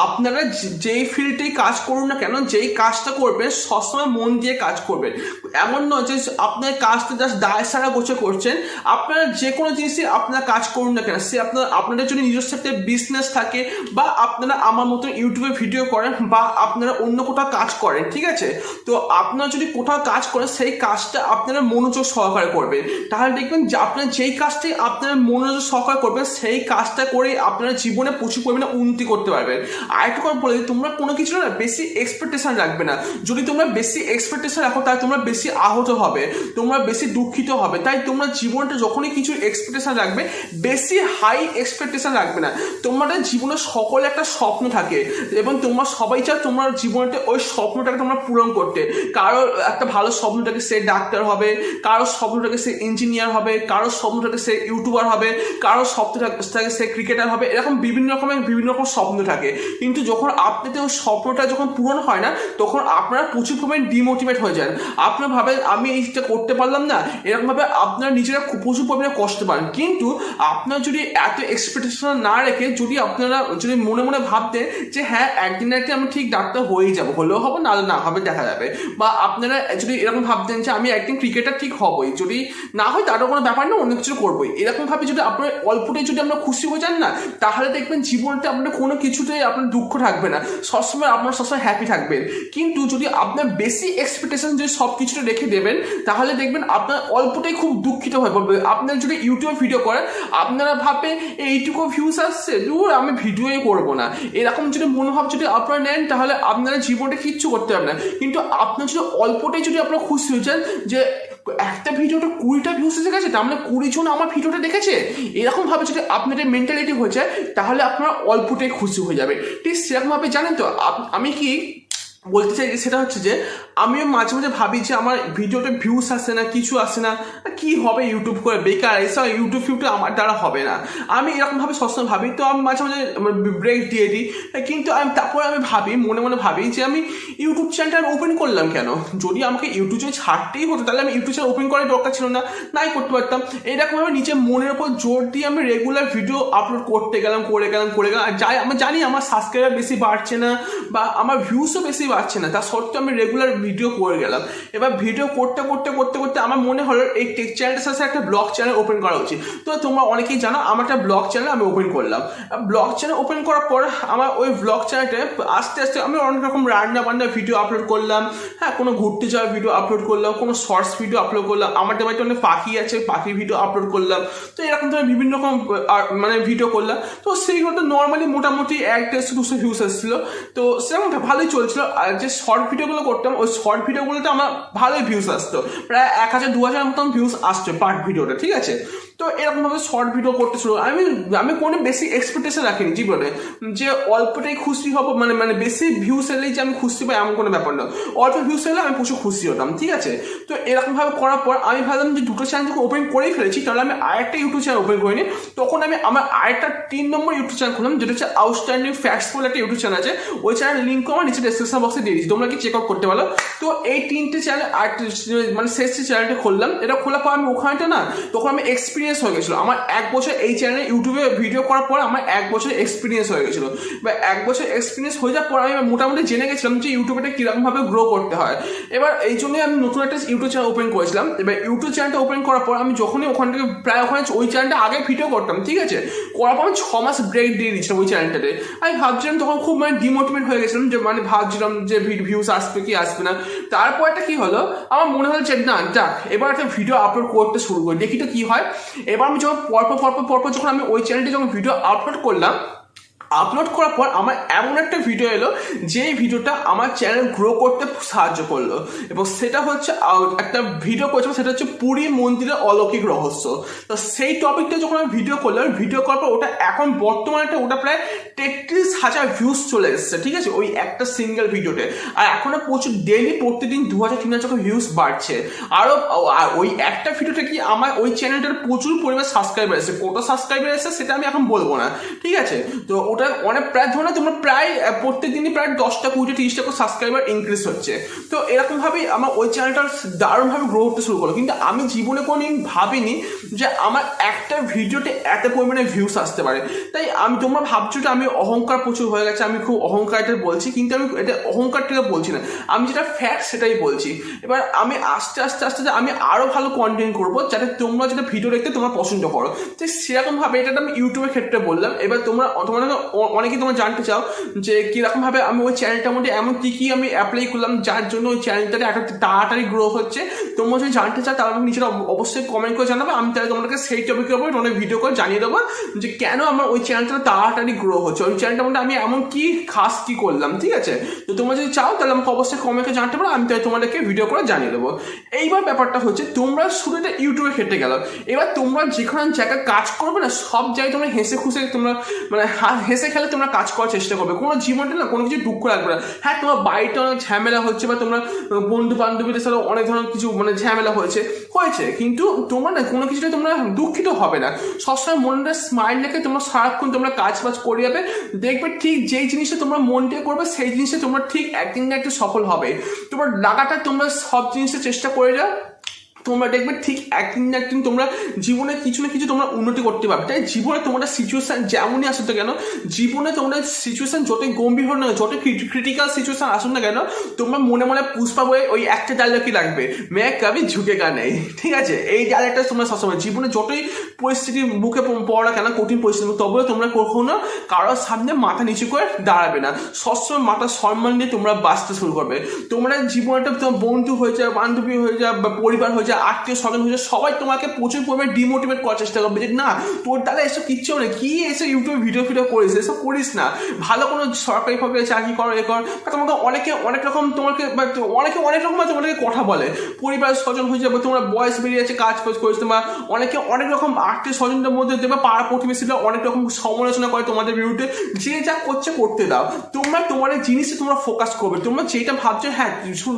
আপনারা যেই ফিল্ডেই কাজ করুন না কেন, যেই কাজটা করবেন সবসময় মন দিয়ে কাজ করবেন। এমন নয় যে আপনার কাজটা জাস্ট দায় সারা গোছে করছেন। আপনারা যে কোনো জিনিসই আপনারা কাজ করুন না কেন, সে আপনাদের যদি নিজস্ব একটা বিজনেস থাকে, বা আপনারা আমার মতো ইউটিউবে ভিডিও করেন, বা আপনারা অন্য কোথাও কাজ করেন, ঠিক আছে, তো আপনারা যদি কোথাও কাজ করেন সেই কাজটা আপনারা মনোযোগ সহকারে করবেন। তাহলে দেখবেন যে আপনারা যেই কাজটাই আপনারা মনোযোগ সহকারে করবেন সেই কাজটা করে আপনারা জীবনে প্রচুর পরিমাণে উন্নতি করতে পারবেন। আরেকটু কথা বলে, তোমরা কোনো কিছু না বেশি এক্সপেকটেশন রাখবে না। যদি তোমরা বেশি এক্সপেকটেশন রাখো তাহলে তোমরা বেশি আহত হবে, তোমরা বেশি দুঃখিত হবে। তাই তোমরা জীবনটা যখনই কিছু এক্সপেকটেশন রাখবে, বেশি হাই এক্সপেকটেশন রাখবে না। তোমাদের জীবনে সকলে একটা স্বপ্ন থাকে এবং তোমরা সবাই চাও তোমার জীবনটা ওই স্বপ্নটাকে তোমরা পূরণ করতে। কারোর একটা ভালো স্বপ্নটাকে সে ডাক্তার হবে, কারোর স্বপ্নটাকে সে ইঞ্জিনিয়ার হবে, কারোর স্বপ্নটাকে সে ইউটিউবার হবে, কারোর স্বপ্নটাকে সে ক্রিকেটার হবে। এরকম বিভিন্ন রকম স্বপ্ন থাকে। কিন্তু যখন আপনাদের ওই স্বপ্নটা যখন পূরণ হয় না, তখন আপনারা প্রচুর পরিমাণে ডিমোটিভেট হয়ে যান। আপনারা ভাবেন আমি এইটা করতে পারলাম না, এরকমভাবে আপনারা নিজেরা প্রচুর পরিমাণে কষ্ট পান। কিন্তু আপনারা যদি এত এক্সপেকটেশন না রেখে যদি মনে মনে ভাবতেন যে হ্যাঁ একদিন না একদিন আমি ঠিক ডাক্তার হয়েই যাবো, হলেও হবে না হবে দেখা যাবে, বা আপনারা যদি এরকম ভাবতেন যে আমি একদিন ক্রিকেটার ঠিক হবই, যদি না হয় তারও কোনো ব্যাপার না, অন্য কিছু করবোই, এরকম ভাবে যদি আপনার অল্পটাই যদি আপনারা খুশি হয়ে যান না, তাহলে দেখবেন জীবনটা আপনার কোনো কিছুতেই আপনার দুঃখ থাকবে না, আপনার সবসময় হ্যাপি থাকবেন। কিন্তু যদি আপনার বেশি এক্সপেকটেশন যদি সব কিছুটা রেখে দেবেন, তাহলে দেখবেন আপনার অল্পটাই খুব দুঃখিত হয়ে পড়বে। আপনার যদি ইউটিউবে ভিডিও করেন, আপনারা ভাববেন এইটুকু ভিউজ আসছে, দূর আমি ভিডিওই করবো না, এরকম যদি মনোভাব যদি আপনারা নেন, তাহলে আপনারা জীবনটা কিচ্ছু করতে পারবেন না। কিন্তু আপনার যদি অল্পটাই যদি আপনারা খুশি হয়ে যান যে একটা ভিডিওটা 20টা ভিউজ এসে গেছে, তার মানে 20 জন আমার ভিডিওটা দেখেছে, এরকম ভাবে যদি আপনাদের মেন্টালিটি হয়ে যায়, তাহলে আপনারা অল্পটাই খুশি হয়ে যাবে। ঠিক সেরকম ভাবে জানেন তো আমি কি বলতে চাই, সেটা হচ্ছে যে আমিও মাঝে মাঝে ভাবি যে আমার ভিডিওতে ভিউস আসে না, কিছু আসে না, কি হবে ইউটিউব করে, বেকার, এসব ইউটিউব আমার দ্বারা হবে না, আমি এরকমভাবে সবসময় ভাবি। তো আমি মাঝে মাঝে ব্রেক দিয়ে দিই। কিন্তু তারপরে আমি ভাবি, মনে মনে ভাবি যে আমি ইউটিউব চ্যানেলটা ওপেন করলাম কেন? যদি আমাকে ইউটিউব চ্যানেল ছাড়তেই হতো, তাহলে আমি ইউটিউব চ্যানেল ওপেন করার দরকার ছিল না, নাই করতে পারতাম। এরকমভাবে নিজের মনের ওপর জোর দিয়ে আমি রেগুলার ভিডিও আপলোড করতে গেলাম, করে গেলাম। আমি জানি আমার সাবস্ক্রাইবার বেশি বাড়ছে না, বা আমার ভিউসও বেশি বাড়ছে না, তা সত্ত্বেও আমি রেগুলার ভিডিও করে গেলাম। এবার ভিডিও করতে করতে করতে করতে আমার মনে হলো এই টেক চ্যানেলটার সাথে একটা ব্লগ চ্যানেল ওপেন করা উচিত। তো তোমরা অনেকেই জানো আমার একটা ব্লগ চ্যানেল আমি ওপেন করলাম। ব্লগ চ্যানেল ওপেন করার পর আমার ওই ব্লগ চ্যানেলটা আস্তে আস্তে আমি অনেক রকম রান্না বান্না ভিডিও আপলোড করলাম, হ্যাঁ, কোনো ঘুরতে যাওয়ার ভিডিও আপলোড করলাম, কোনো শর্টস ভিডিও আপলোড করলাম, আমাদের বাড়িতে অনেক পাখি আছে, পাখির ভিডিও আপলোড করলাম। তো এরকম ধরনের বিভিন্ন রকম মানে ভিডিও করলাম। তো সেইগুলো নর্মালি মোটামুটি 100-200 ভিউস এসেছিলো। তো সেরকম ভালোই চলছিল। আর যে শর্ট ভিডিওগুলো করতাম, ওই শর্ট ভিডিওগুলোতে আমার ভালোই ভিউস আসতো, প্রায় 1000-2000 মতন ভিউস আসছে পার ভিডিওটা, ঠিক আছে। তো এরকমভাবে শর্ট ভিডিও করতে শুরু, আমি কোনো বেশি এক্সপেকটেশন রাখিনি জীবনে যে অল্পটাই খুশি হবো, মানে বেশি ভিউস এলেই যে আমি খুশি পাই এমন কোনো ব্যাপার না। অল্প ভিউস এলে আমি প্রচুর খুশি হতাম, ঠিক আছে। তো এরকমভাবে করার পর আমি ভাবলাম যে দুটো চ্যানেল যখন ওপেন করেই ফেলেছি, তাহলে আমি আরেকটা ইউটিউব চ্যানেল ওপেন করিনি। তখন আমি আমার আরেকটা 3 নম্বর ইউটিউব চ্যানেল খুললাম, যেটা হচ্ছে আউটস্ট্যান্ডিং ফ্যাক্টস বলে একটা ইউটিউব চ্যানেল আছে। ওই চ্যানেল লিঙ্ক আমার নিচে ডেসক্রিপশন বক্সে দিয়ে দিচ্ছি, তোমরা কি চেক আউট করতে পারো। তো এই 3টে চ্যানেল আর মানে শেষ চ্যানেলটা খুললাম। এটা খোলার পর আমি ওখানটা না, তখন আমি এক্সপিরিয়েন্স হয়ে গেছিলো। আমার 1 বছর এই চ্যানেলে ইউটিউবে ভিডিও করার পর আমার 1 বছর এক্সপিরিয়েন্স হয়ে গেছিলো, বা 1 বছর এক্সপিরিয়েন্স হয়ে যাওয়ার পর আমি মোটামুটি জেনে গেছিলাম যে ইউটিউবটা কিরকম ভাবে গ্রো করতে হয়। এবার এই জন্যই আমি নতুন একটা ইউটিউব চ্যানেল ওপেন করেছিলাম। এবার ইউটিউব চ্যানেলটা ওপেন করার পর আমি যখনই ওখান থেকে প্রায় ওই চ্যানেলটা আগে ভিডিও করতাম, ঠিক আছে, করার পর আমি 6 মাস ব্রেক দিয়ে দিচ্ছিলাম ওই চ্যানেলটাতে। আমি ভাবছিলাম তখন খুব ডিমোটিভেট হয়ে গেছিলাম, যে ভাবছিলাম যে ভিউস আসবে কি আসবে না। তারপর একটা কি হলো, আমার মনে হলো যে না যাক, এবার একটা ভিডিও আপলোড করতে শুরু করি, দেখি তো কি হয়। এবার আমি যখন পরপর যখন আমি ওই চ্যানেলটি যখন ভিডিও আপলোড করলাম, আপলোড করার পর আমার এমন একটা ভিডিও এলো যেই ভিডিওটা আমার চ্যানেল গ্রো করতে সাহায্য করলো। এবং সেটা হচ্ছে একটা ভিডিও করেছিলাম, সেটা হচ্ছে পুরী মন্দিরের অলৌকিক রহস্য। তো সেই টপিকটা যখন আমি ভিডিও করলাম, ভিডিও করার পর ওটা এখন বর্তমানে ওটা প্রায় 33,000 ভিউজ চলে এসেছে, ঠিক আছে, ওই একটা সিঙ্গেল ভিডিওতে। আর এখনো প্রচুর ডেইলি প্রতিদিন 2000-3000 ভিউজ বাড়ছে। আরও ওই একটা ভিডিওটা কি আমার ওই চ্যানেলটার প্রচুর পরিমাণ সাবস্ক্রাইবার এসেছে। কত সাবস্ক্রাইবার এসেছে সেটা আমি এখন বলবো না, ঠিক আছে। তো ওটা অনেক প্রায় ধরো না তোমরা প্রায় প্রত্যেক দিনই প্রায় 10টা 20টা 30টা করে সাবস্ক্রাইবার ইনক্রিজ হচ্ছে। তো এরকমভাবেই আমার ওই চ্যানেলটা দারুণভাবে গ্রো করতে শুরু করলো। কিন্তু আমি জীবনে কোনোদিন ভাবিনি যে আমার একটা ভিডিওতে এত পরিমাণে ভিউস আসতে পারে। তাই তোমরা ভাবছো যে আমি অহংকার প্রচুর হয়ে গেছে, আমি খুব অহংকারটা বলছি, কিন্তু আমি এটা অহংকার থেকে বলছি না, আমি যেটা ফ্যাক্ট সেটাই বলছি। এবার আমি আস্তে আস্তে আমি আরো ভালো কন্টেন্ট করবো যাতে তোমরা যেটা ভিডিও দেখতে তোমরা পছন্দ করো। তো সেরকম ভাবে এটা আমি ইউটিউবের ক্ষেত্রে বললাম। এবার তোমরা অনেকেই তোমরা জানতে চাও যে কিরকম ভাবে আমি ওই চ্যানেলটার মধ্যে এমন কি আমি অ্যাপ্লাই করলাম যার জন্য ওই চ্যানেলটাতে এত তাড়াতাড়ি গ্রো হচ্ছে। তোমরা যদি জানতে চাও তাহলে আমি নিজেরা অবশ্যই কমেন্ট করে জানাবো, আমি তাহলে তোমাদেরকে সেই টপিকের উপর অনেক ভিডিও করে জানিয়ে দেবো যে কেন আমার ওই চ্যানেলটা তাড়াতাড়ি গ্রো হচ্ছে, ওই চ্যানেলটার মধ্যে আমি এমন কি খাস কি করলাম। ঠিক আছে, তো তোমরা যদি চাও তাহলে আমাকে অবশ্যই কমেন্টে জানতে পারো, আমি তাহলে তোমাদেরকে ভিডিও করে জানিয়ে দেবো। এইবার ব্যাপারটা হচ্ছে তোমরা শুধু এটা ইউটিউবে ক্ষেত্রে গেল, এবার তোমরা যেখানে জায়গায় কাজ করবে না সব জায়গায় তোমরা হেসে খুশে তোমরা মানে হেসে খেলে তোমরা কাজ করার চেষ্টা করবে, কোনো জীবনটা না কোনো কিছু দুঃখ রাখবে না। হ্যাঁ, তোমার বাড়িতে অনেক ঝামেলা হচ্ছে বা তোমরা বন্ধু বান্ধবীদের সাথে অনেক ধরনের কিছু মানে ঝামেলা হয়েছে, কিন্তু তোমরা না কোনো কিছুতে তোমরা দুঃখিত হবে না। সবসময় মনটা স্মাইল রেখে তোমরা সারাক্ষণ তোমরা কাজ বাজ করে যাবে, দেখবে ঠিক যেই জিনিসটা তোমরা মন দিয়ে করবে সেই জিনিসটা তোমরা ঠিক একদিন না একটু সফল হবে। তোমরা লাগাতার তোমরা সব জিনিসটা চেষ্টা করে যাও, তোমরা দেখবে ঠিক একদিন না একদিন তোমরা জীবনে কিছু না কিছু তোমরা উন্নতি করতে পারবে। তাই জীবনে তোমরা সিচুয়েশন যেমনই আসুক না কেন, জীবনে তোমরা সিচুয়েশন যতই গম্ভীর হোক না, যত ক্রিটিক্যাল সিচুয়েশন আসুক না কেন, তোমরা মনে মনে পুষ্পা বয়ে ওই একটা ডায়লগ কি লাগবে, মে কবি ঝুঁকেগা নেই। ঠিক আছে, এই ডায়লগটা তোমরা সবসময় জীবনে যতই পরিস্থিতির মুখে পড়ো না কেন, কঠিন পরিস্থিতি, তবেও তোমরা কখনো কারোর সামনে মাথা নিচু করে দাঁড়াবে না, সবসময় মাথা সম্মান দিয়ে তোমরা বাঁচতে শুরু করবে। তোমরা জীবনটা তোমার বন্ধু হয়ে যায়, বান্ধবী হয়ে যায়, বা পরিবার হয়ে যায়, আত্মীয় স্বজন হয়ে যায়, সবাই তোমাকে প্রচুর পরিমাণে ডিমোটিভেট করার চেষ্টা করবে যে না তোর দ্বারা এসব কিচ্ছু নেই, কি এসব ইউটিউবে ভিডিও করিস, এসব করিস না, ভালো কোনো সরকারিভাবে চাকরি করো এ কর। তোমাকে অনেকে অনেক রকম তোমাকে অনেক রকম তোমাদেরকে কথা বলে, পরিবার স্বজন হয়ে যাবে, তোমার বয়স বেরিয়ে যাচ্ছে, কাজ ফাজ করিস, তোমার অনেকে অনেক রকম আত্মীয় স্বজনদের মধ্যে দেবে, পাড়া প্রতিবেশীরা অনেক রকম সমালোচনা করে তোমাদের বিরুদ্ধে। যে যা করছে করতে দাও, তোমরা তোমাদের জিনিসে তোমরা ফোকাস করবে। তোমরা যেটা ভাবছো, হ্যাঁ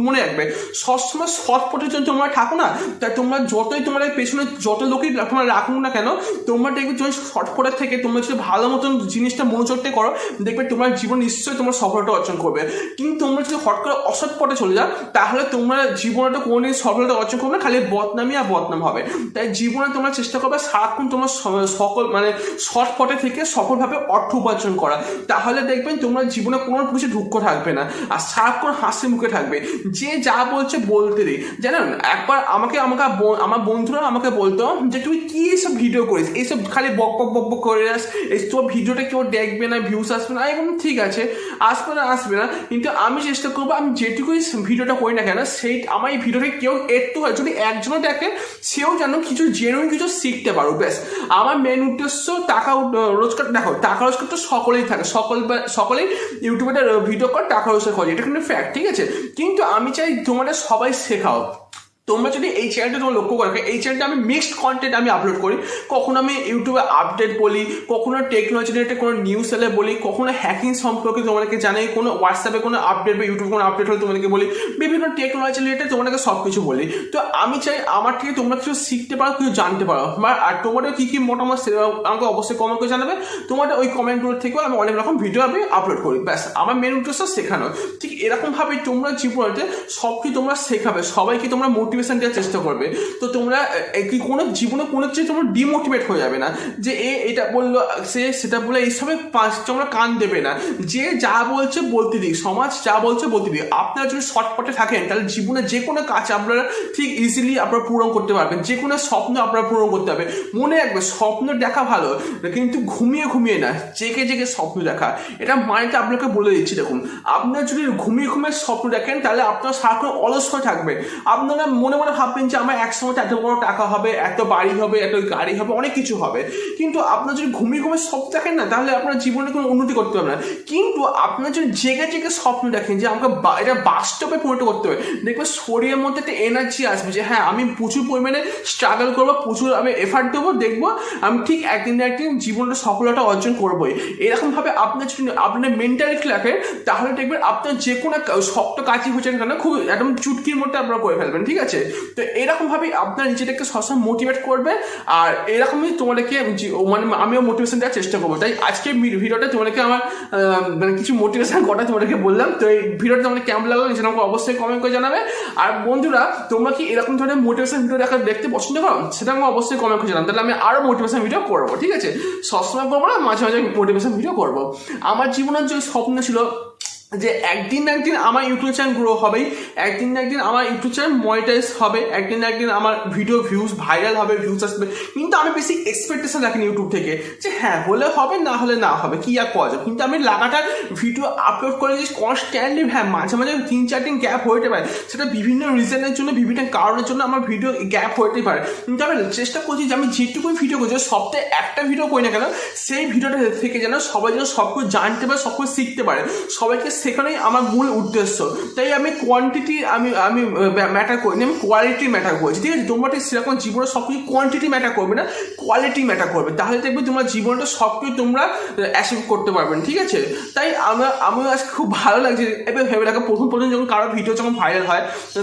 মনে রাখবে সবসময় সৎ পথের জন্য তোমরা থাকো না, তাই তোমরা যতই তোমাদের পেছনে যত লোকই তোমরা রাখুন না কেন, তোমরা দেখবে যখন শর্টফটের থেকে তোমরা যদি ভালো মতন জিনিসটা মনোযোগ দিয়ে করো, দেখবে তোমার জীবন নিশ্চয়ই তোমার সফলতা অর্জন করবে। কিন্তু তোমরা যদি হট করে অসৎ পথে চলে যাও, তাহলে তোমরা জীবনে কোনোদিন সফলতা অর্জন করবে না, খালি বদনামই আর বদনাম হবে। তাই জীবনে তোমরা চেষ্টা করবে সারাক্ষণ তোমার সকল মানে সৎ পথে থেকে সফলভাবে অর্থ উপার্জন করা, তাহলে দেখবেন তোমরা জীবনে কোনো কিছু দুঃখ থাকবে না, আর সারাক্ষণ হাসি মুখে থাকবে। যে যা বলছে বলতে দিই, জানেন একবার আমাকে আমার বন্ধুরা আমাকে বলতো যে তুই কি এইসব ভিডিও করিস, এইসব খালি বক বক করে আস, এই তোর ভিডিওটা কেউ দেখবে না, ভিউস আসবে না। এবং ঠিক আছে, আসবে না, কিন্তু আমি চেষ্টা করবো আমি যেটুকুই ভিডিওটা করি না কেন, সেই আমার এই ভিডিওটা কেউ একটু হয় যদি একজনও দেখে, সেও যেন কিছু জেনুইন কিছু শিখতে পারো। ব্যাস আমার মেন উদ্দেশ্য টাকা রোজগার। দেখো টাকা রোজগার তো সকলেই থাকে, সকলেই ইউটিউবে ভিডিও করে টাকা রোজগার করে, এটা কিন্তু ফ্যাক্ট। ঠিক আছে, কিন্তু আমি চাই তোমাদের সবাই শেখাও। তোমরা যদি এই চ্যানেলটা তোমরা লক্ষ্য করো, এই চ্যানেলটা আমি মিক্সড কন্টেন্ট আমি আপলোড করি, কখনো আমি ইউটিউবে আপডেট বলি, কখনো টেকনোলজি রিলেটেড কোনো নিউজ এলে বলি, কখনো হ্যাকিং সম্পর্কে তোমাদেরকে জানাই, কোনো হোয়াটসঅ্যাপে কোনো আপডেট বা ইউটিউবে কোনো আপডেট হলে তোমাদেরকে বলি, বিভিন্ন টেকনোলজি রিলেটেড তোমাদেরকে সব কিছু বলি। তো আমি চাই আমার থেকে তোমরা কিছু শিখতে পারো, কিছু জানতে পারো, আর তোমাদের কী কী মতামত আমাকে অবশ্যই কমেন্ট করে জানাবে। তোমাদের ওই কমেন্টগুলোর থেকেও আমি অনেক রকম ভিডিও আমি আপলোড করি। ব্যাস আমার মেন উদ্দেশ্য শেখানো। ঠিক এরকমভাবেই তোমরা জীবনে সব কিছু তোমরা শেখাবে, সবাইকে তোমরা মোটিভেশন দেওয়ার চেষ্টা করবে। তো তোমরা কি কোনো জীবনে কোনো কিছু তোমরা ডিমোটিভেট হয়ে যাবে না, যে এটা বললো সে সেটা বলে এইসবে তোমরা কান দেবে না। যে যা বলছে বলতে দিই, সমাজ যা বলছে বলতে দিই। আপনারা যদি শর্টপটে থাকেন তাহলে জীবনে যে কোনো কাজ আপনারা ঠিক ইজিলি আপনারা পূরণ করতে পারবেন, যে কোনো স্বপ্ন আপনারা পূরণ করতে পারবেন। মনে রাখবে স্বপ্ন দেখা ভালো, কিন্তু ঘুমিয়ে না, জেগে স্বপ্ন দেখা। এটা মাইন্ডে আপনাকে বলে দিচ্ছি। দেখুন, আপনারা যদি ঘুমিয়ে স্বপ্ন দেখেন তাহলে আপনারা সারাক্ষণ অলস হয়ে থাকবেন। আপনারা মনে ভাববেন যে আমার একসময় এত বড় টাকা হবে, এত বাড়ি হবে, এত গাড়ি হবে, অনেক কিছু হবে। কিন্তু আপনার যদি ঘুমিয়ে স্বপ্ন দেখেন না, তাহলে আপনার জীবনে কোনো উন্নতি করতে পারবেন না। কিন্তু আপনার যদি জেগে স্বপ্ন দেখেন যে আমাকে এটা বাস্তবে পরিণত করতে হবে, দেখবেন শরীরের মধ্যে একটা এনার্জি আসবে যে হ্যাঁ আমি প্রচুর পরিমাণে স্ট্রাগল করবো, প্রচুর আমি এফার্ট দেবো, দেখবো আমি ঠিক একদিন না একদিন জীবনটা সফলতা অর্জন করবোই। এরকমভাবে আপনার যদি আপনার মেন্টালিটি রাখেন, তাহলে দেখবেন আপনার যে কোনো শক্ত কাজই হচ্ছেন কেন খুব একদম চুটকির মধ্যে আপনারা করে ফেলবেন। ঠিক আছে। আছে? তো এরকমভাবেই আপনার নিজেদেরকে সবসময় মোটিভেট করবে, আর এরকমই তোমাদেরকে মানে আমিও মোটিভেশন দেওয়ার চেষ্টা করবো। তাই আজকে ভিডিওটা তোমাদেরকে আমার মানে কিছু মোটিভেশন কথা তোমাদেরকে বললাম। তো এই ভিডিওটা তোমাদের কেমন লাগলো সেটা আমাকে অবশ্যই কমেন্ট করে জানাবে। আর বন্ধুরা, তোমরা কি এরকম ধরনের মোটিভেশন ভিডিও দেখতে পছন্দ করো সেটা আমাকে অবশ্যই কমেন্ট করে জানাবে, তাহলে আমি আরো মোটিভেশন ভিডিও করবো। ঠিক আছে, সবসময় করবো না, মাঝে মাঝে মোটিভেশন ভিডিও করবো। আমার জীবনের যে স্বপ্ন ছিল যে একদিন না একদিন আমার ইউটিউব চ্যানেল গ্রো হবেই, একদিন না একদিন আমার ইউটিউব চ্যানেল মনিটাইজ হবে, একদিন না একদিন আমার ভিডিও ভিউজ ভাইরাল হবে, ভিউজ আসবে। কিন্তু আমি বেশি এক্সপেকটেশন রাখিনি ইউটিউব থেকে যে হ্যাঁ হলে হবে, না হলে না হবে, কি আর করা যায়। কিন্তু আমি লাগাতার ভিডিও আপলোড করে যে কনস্ট্যান্টলি, হ্যাঁ মাঝে মাঝে 3-4 দিন গ্যাপ হতে পারে, সেটা বিভিন্ন রিজনের জন্য, বিভিন্ন কারণের জন্য আমার ভিডিও গ্যাপ হতে পারে। কিন্তু আমি চেষ্টা করছি যে আমি যেটুকু ভিডিও করছি, সপ্তাহে একটা ভিডিও করি না কেন, সেই ভিডিওটা থেকে যেন সবাই যেন সব কিছু জানতে পারে, সব কিছু শিখতে পারে, সবাইকে সেখানেই আমার মূল উদ্দেশ্য। তাই আমি কোয়ান্টিটি আমি ম্যাটার করিনি, আমি কোয়ালিটি ম্যাটার করছি। ঠিক আছে, তোমরা ঠিক সেরকম জীবনে সব কিছু কোয়ান্টিটি ম্যাটার করবে না, কোয়ালিটি ম্যাটার করবে, তাহলে দেখবে তোমার জীবনটা সব কিছু তোমরা অ্যাচিভ করতে পারবে। ঠিক আছে, তাই আমিও আজকে খুব ভালো লাগছে। এবার ভেবে রাখো, প্রথম যখন কারো ভিডিও যখন ভাইরাল হয়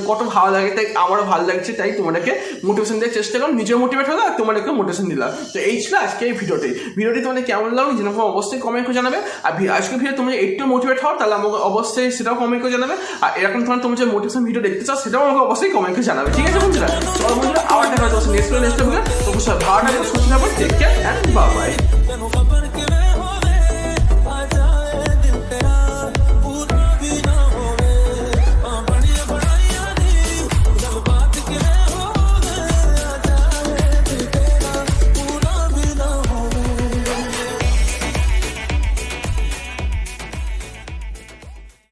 কত ভালো লাগে, তাই আমারও ভালো লাগছে। তাই তোমাদেরকে মোটিভেশন দেওয়ার চেষ্টা করো, নিজেও মোটিভেট হলো আর তোমাদেরকে মোটিভেশন দিলাম। তো এই ছিল আজকে এই ভিডিওটি তোমাদের কেমন লাগলো যেরকম অবশ্যই কমেন্ট করে জানাবে। আর আজকে ভিডিও তোমরা একটু মোটিভেট হও তাহলে আমাকে অবশ্যই সেটাও কমেন্ট করে জানাবে। আর এরকম তোমার যে মোটিভেশন ভিডিও দেখতে চাও সেটাও আমাকে অবশ্যই কমেন্ট করে জানাবে। ঠিক আছে বন্ধুরা, চলো বন্ধুরা, আবার দেখা হচ্ছে নেক্সট ভিডিও। অবশ্যই ভালো থাকবে, সুস্থ থাকবে, take care and bye by.